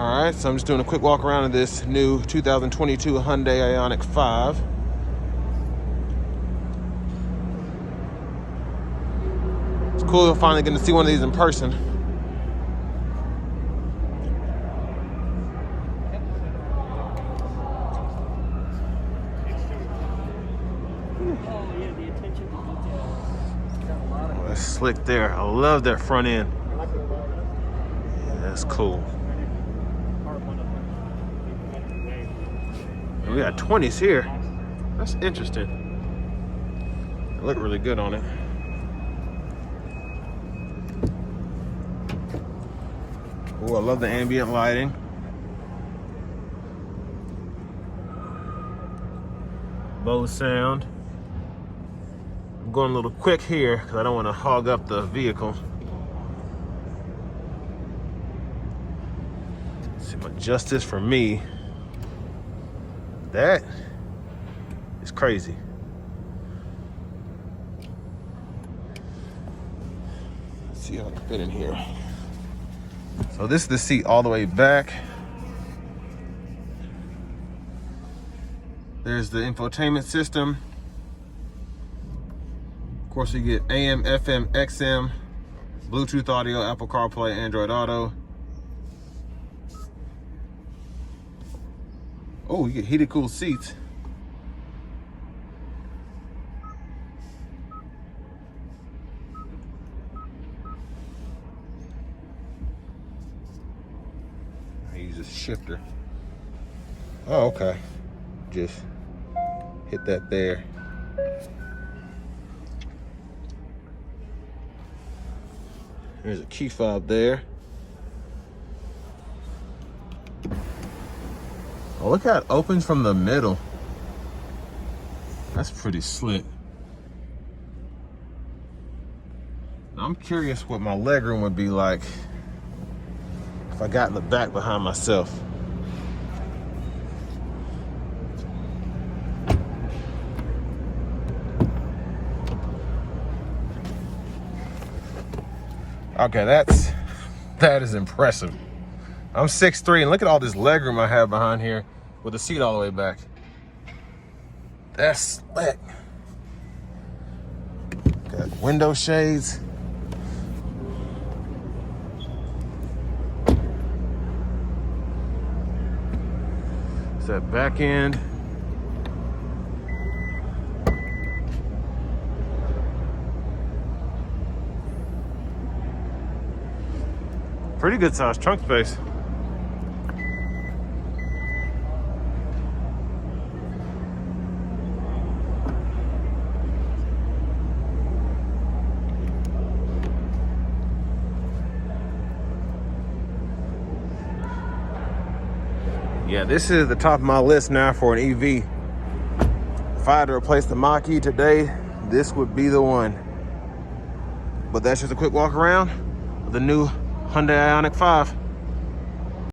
All right, so I'm just doing a quick walk around of this new 2022 Hyundai Ioniq 5. It's cool finally getting to see one of these in person. Oh, that's slick there. I love that front end. Yeah, that's cool. We got 20s here. That's interesting. They look really good on it. Oh, I love the ambient lighting. Bose sound. I'm going a little quick here because I don't want to hog up the vehicle. Some justice for me. That is crazy. Let's see how I can fit in here. So this is the seat all the way back. There's the infotainment system. Of course, you get AM, FM, XM, Bluetooth audio, Apple CarPlay, Android Auto. Oh, you get heated, cool seats. I use this shifter. Oh, okay. Just hit that there. There's a key fob there. Oh, look how it opens from the middle. That's pretty slick. I'm curious what my legroom would be like if I got in the back behind myself. Okay, that is impressive. I'm 6'3", and look at all this legroom I have behind here with the seat all the way back. That's slick. Got window shades. It's that back end. Pretty good sized trunk space. Yeah, this is the top of my list now for an EV. If I had to replace the Mach-E today, this would be the one. But that's just a quick walk around of the new Hyundai Ioniq 5.